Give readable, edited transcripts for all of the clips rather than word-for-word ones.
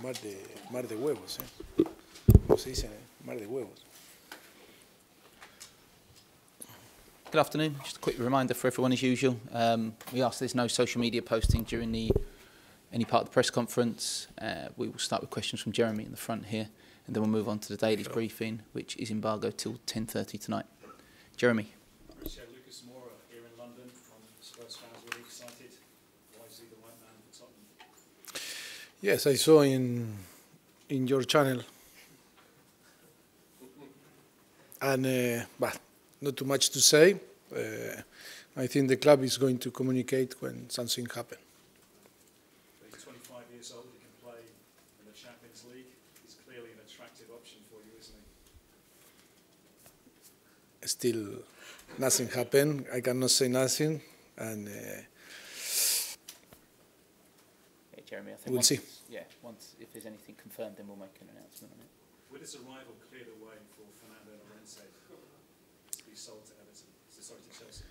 mar de huevos, ¿cómo se dice? Mar de huevos. Good afternoon. Just a quick reminder for everyone as usual. We ask there's no social media posting during any part of the press conference. We will start with questions from Jeremy in the front here, and then we'll move on to the dailies briefing, which is embargoed till 10:30 tonight. Jeremy. Lucas Moura here in London. Spurs fans really excited. Why is he the right man for Tottenham? Yes, I saw in your channel, and but not too much to say. I think the club is going to communicate when something happens. He's 25 years old. He can play in the Champions League. He's clearly an attractive option for you, isn't he? Still, nothing happened. I cannot say nothing, and Jeremy, I think we'll see. Once if there's anything confirmed, then we'll make an announcement on it. With his arrival, cleared the way for Fernando Llorente to be sold to Everton. Sorry, to Chelsea.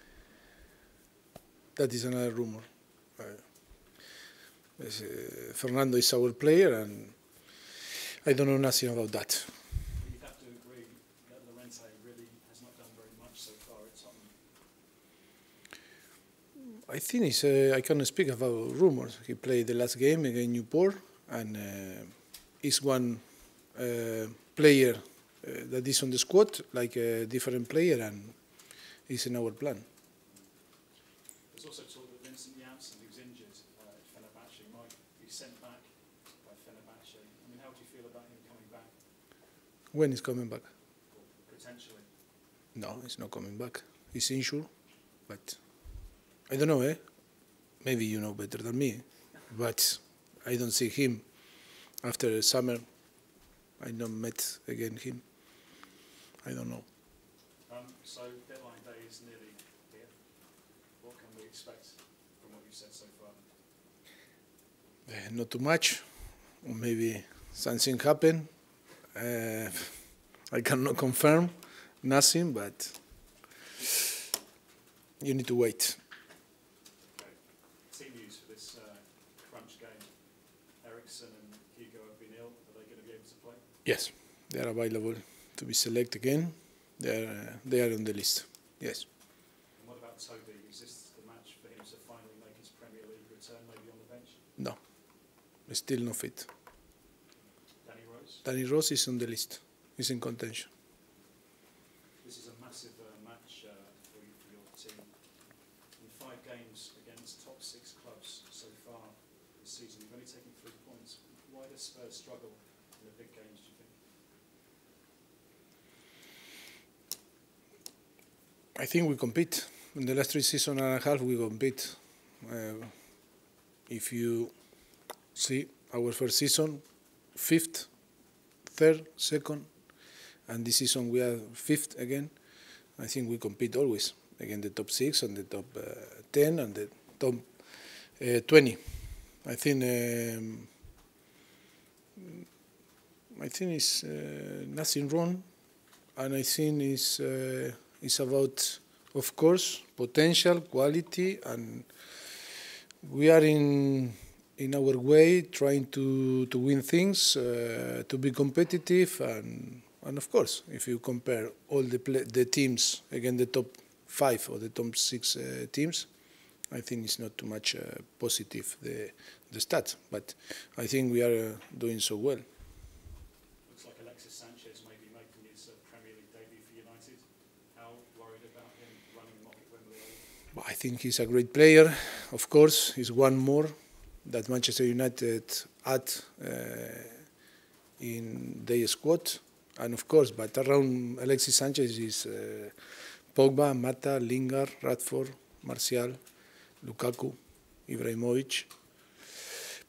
That is another rumor. Fernando is our player, and I don't know nothing about that. You have to agree that Llorente really has not done very much so far at Tottenham. I think I cannot speak about rumors. He played the last game against Newport, and is one player that is on the squad, like a different player, and is in our plan. There's also talk that Vincent Janssen, who's injured at Fenerbahce, might be sent back by Fenerbahce. I mean, how do you feel about him coming back? When is coming back? Or potentially. No, he's not coming back. He's injured, but I don't know, Maybe you know better than me, but I don't see him after the summer. I don't met again him. I don't know. So deadline day is nearly here. What can we expect from what you've said so far? Not too much. Or maybe something happened. I cannot confirm nothing, but you need to wait. Okay. Team news for this crunch game. Ericsson and Hugo have been ill. Are they going to be able to play? Yes, they are available to be selected again. They are on the list. Yes. And what about Toby? Is this the match for him to finally make his Premier League return, maybe on the bench? No, still not fit. Danny Rose? Danny Rose is on the list. He's in contention. This is a massive match for your team. In 5 games against top 6 clubs so far this season, you've only taken 3 points. Why does Spurs struggle in the big games, do you think? I think we compete. In the last 3 seasons and a half, we compete. If you see our first season, 5th, 3rd, 2nd, and this season we are 5th again. I think we compete always against the top 6 and the top 10 and the top 20. I think it's nothing wrong, and I think it's about, of course, potential, quality, and we are in our way trying to win things, to be competitive, and of course, if you compare all the teams against the top 5 or the top 6 teams, I think it's not too much positive, the stats, but I think we are doing so well. Looks like Alexis Sanchez may be making his Premier League debut for United. How worried about him running amok at Wembley? I think he's a great player. Of course, he's one more that Manchester United had in their squad. And of course, but around Alexis Sanchez is Pogba, Mata, Lingard, Radford, Martial, Lukaku, Ibrahimovic.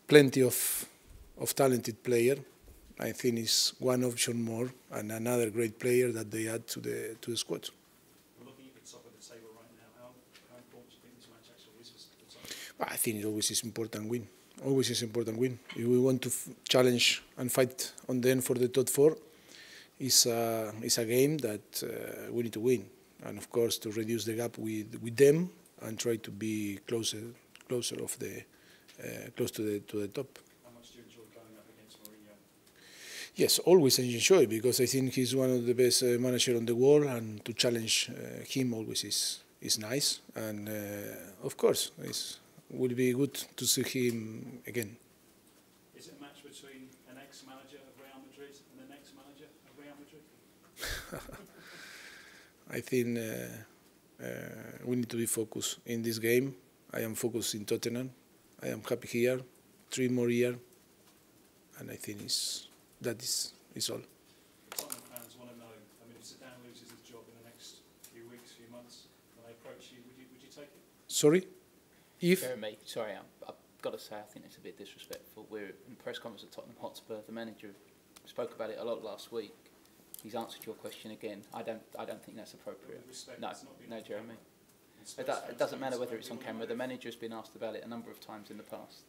Plenty of talented player. I think it's one option more and another great player that they add to the squad. Looking at the top of the table right now, how important do you think this match actually is for the top? I think it always is important win. Always is important win. If we want to challenge and fight on the end for the top 4, it's a game that we need to win, and of course to reduce the gap with them and try to be closer of the close to the top. How much do you enjoy going up against Mauricio Yes, always enjoy, because I think he's one of the best managers on the world, and to challenge him always is nice. And of course, it will be good to see him again. Is it a match between an ex-manager of Real Madrid and an ex-manager of Real Madrid? I think we need to be focused in this game. I am focused in Tottenham. I am happy here. 3 more years, and I think that is all. Tottenham fans want to know, I mean, if Zidane loses his job in the next few weeks, few months, when they approach you, would you take it? Sorry? If? Jeremy, sorry, I've got to say, I think it's a bit disrespectful. We're in the press conference at Tottenham Hotspur. The manager spoke about it a lot last week. He's answered your question again. I don't think that's appropriate. No, Jeremy. It doesn't matter whether it's on camera. The manager's been asked about it a number of times in the past,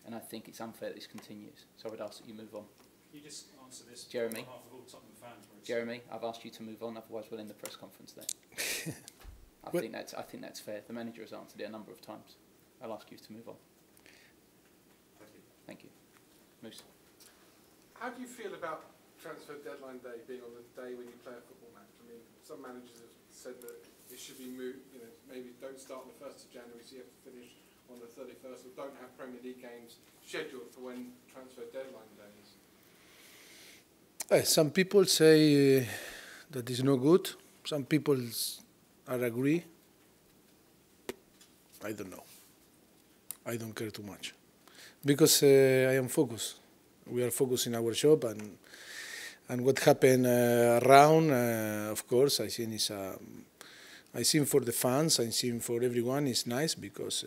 and I think it's unfair that this continues. So I would ask that you move on. Can you just answer this Jeremy? on behalf of all Tottenham fans? Jeremy, I've asked you to move on. Otherwise, we'll end the press conference there. I think that's fair. The manager has answered it a number of times. I'll ask you to move on. Thank you. Thank you. Moose. How do you feel about transfer deadline day being on the day when you play a football match? I mean, some managers have said that it should be moved, maybe don't start on the 1st of January, so you have to finish on the 31st, or don't have Premier League games scheduled for when transfer deadline day is. Some people say that is no good. Some people are agree. I don't know. I don't care too much, because I am focused. We are focused in our job, and what happened around, of course, I think I think for the fans, I think for everyone is nice, because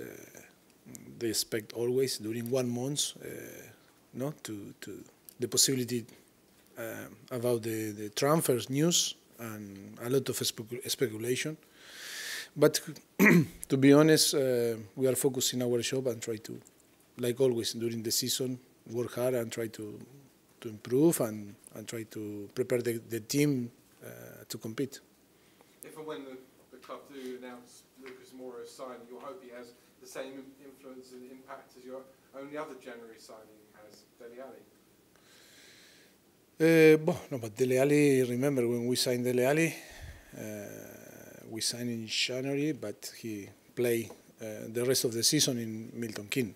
they expect always during 1 month, to the possibility about the transfers news and a lot of speculation. But to be honest, we are focused in our job and try to, like always during the season, work hard and try to improve and try to prepare the team to compete. If and when the club do announce Lucas Moura is signed, you'll hope he has the same influence and impact as your only other January signing has, Dele Alli. No, but Dele Alli, remember when we signed Dele Alli, we signed in January, but he played the rest of the season in Milton Keynes.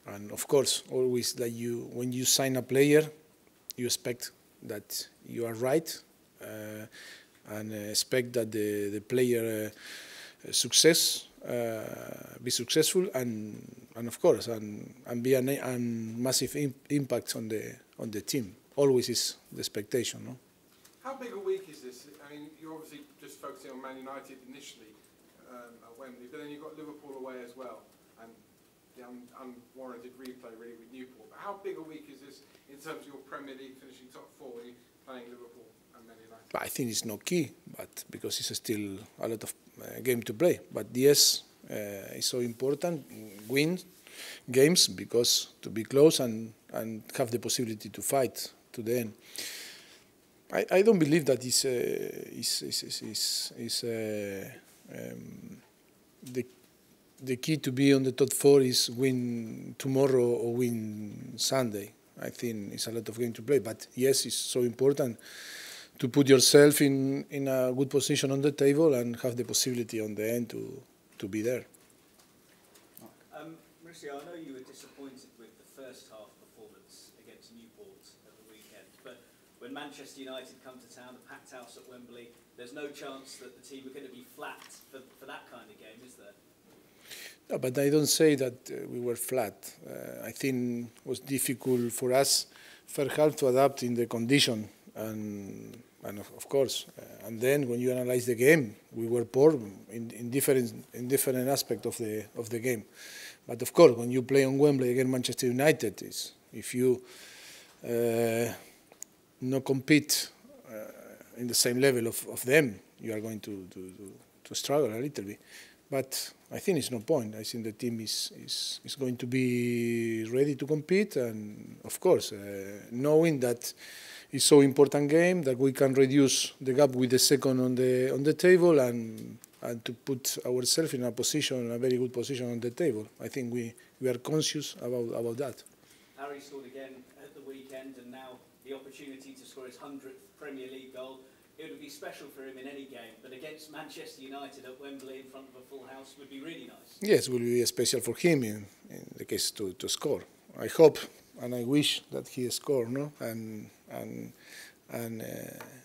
And of course, always when you sign a player, you expect that you are right, and expect that the player be successful, and of course, and be a massive impact on the team. Always is the expectation, no? How big a week is this? I mean, you're obviously just focusing on Man United initially at Wembley, but then you've got Liverpool away as well, and the unwarranted replay really with Newport. But how big a week is this in terms of your Premier League finishing top 4 when you're playing Liverpool and Man United? I think it's not key, but because it's still a lot of game to play. But yes, it's so important win games, because to be close and have the possibility to fight to the end. I don't believe that the key to be on the top 4 is win tomorrow or win Sunday. I think it's a lot of game to play, but yes, it's so important to put yourself in a good position on the table and have the possibility on the end to be there. Mauricio, I know you were disappointed with the first half performance against Newport at the weekend, but when Manchester United come to town, a packed house at Wembley, there's no chance that the team are going to be flat for that kind of game, is there? No, but I don't say that we were flat. I think it was difficult for us first half to adapt in the condition, and of course, and then when you analyze the game, we were poor in different aspects of the game. But of course, when you play on Wembley against Manchester United, if you not compete in the same level of them, you are going to struggle a little bit. But I think it's no point. I think the team is going to be ready to compete, and of course, knowing that it's so important game that we can reduce the gap with the second on the table, and to put ourselves in a very good position on the table. I think we are conscious about that. How Harry scored again at the weekend, and now the opportunity to score his 100th Premier League goal. It would be special for him in any game, but against Manchester United at Wembley in front of a full house would be really nice. Yes, it will be special for him in the case to score. I hope and I wish that he score, no, and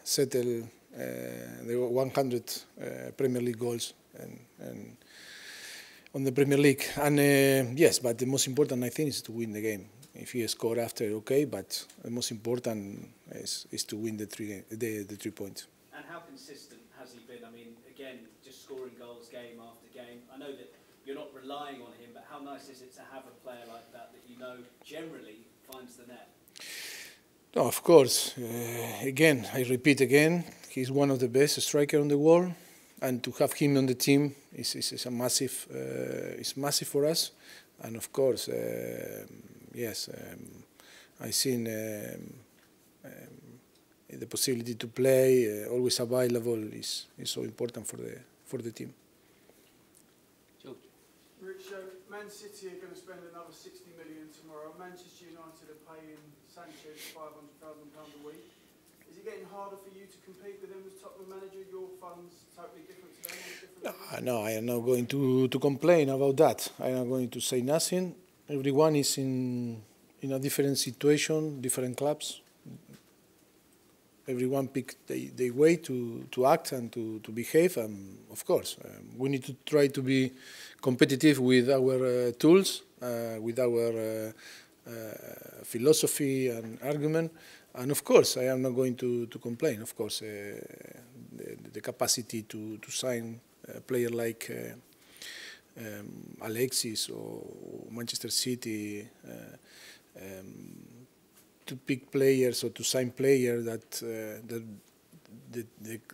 settle the 100 Premier League goals and on the Premier League. And yes, but the most important I think is to win the game. If he score after, okay, but the most important is to win the 3 points. And how consistent has he been? I mean, again, just scoring goals game after game. I know that you're not relying on him, but how nice is it to have a player like that you know generally finds the net? No, of course. Again, I repeat again, he's one of the best strikers on the world, and to have him on the team is a massive. It's massive for us, and of course. Yes, I've seen the possibility to play, always available, is so important for the team. George. Mauricio, Man City are going to spend another 60 million tomorrow. Manchester United are paying Sanchez £500,000 a week. Is it getting harder for you to compete with them as Tottenham manager? Your funds totally different to them? No, I am not going to complain about that. I am not going to say nothing. Everyone is in a different situation, different clubs. Everyone pick their way to act and to behave. And of course, we need to try to be competitive with our tools, with our philosophy and argument. And of course, I am not going to complain. Of course, the capacity to sign a player like Alexis or Manchester City, to pick players or to sign players that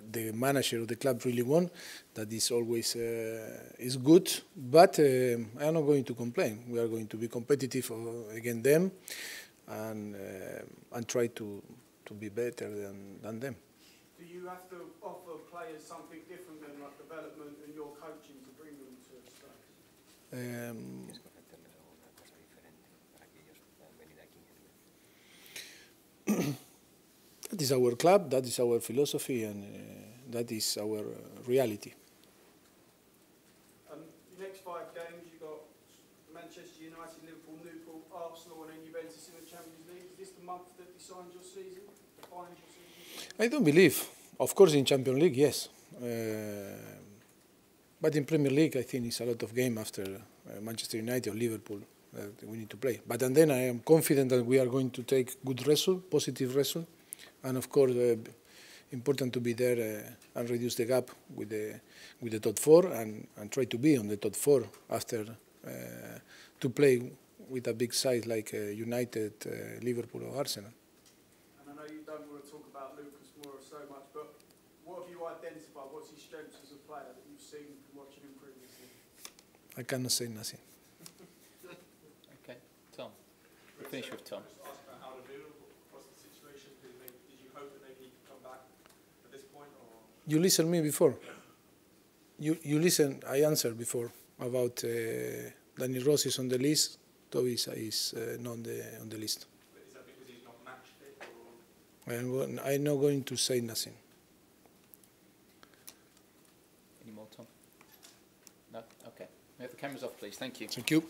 the manager of the club really want, that is always is good. But I am not going to complain. We are going to be competitive against them and try to be better than them. Do you have to offer players something different than like development and your coaching to bring them to a stage? That is our club, that is our philosophy, and that is our reality. Next 5 games, you've got Manchester United, Liverpool, Newport, Arsenal, and then Juventus in the Champions League. Is this the month that defines your season? Defines your season? I don't believe. Of course, in Champions League, yes. But in Premier League, I think it's a lot of game after Manchester United or Liverpool that we need to play. But and then I am confident that we are going to take good result, positive result, and of course, important to be there and reduce the gap with the top 4 and try to be on the top 4 after to play with a big side like United, Liverpool or Arsenal. And I know you don't want to talk about Lucas Moura so much, but what have you identified? What's his strengths as a player that you've seen from watching him previously? I cannot say nothing. Okay, Tom. We'll finish with Tom. Just ask about how to do. What's the situation? Did you hope that maybe he could come back at this point? Or? You listened me before. You listen. I answered before about Danny Rose is on the list. Toby is not on the list. But is that because he's not match fit? Or? I'm not going to say nothing. Any more, Tom? No? Okay. We have the cameras off, please. Thank you. Thank you.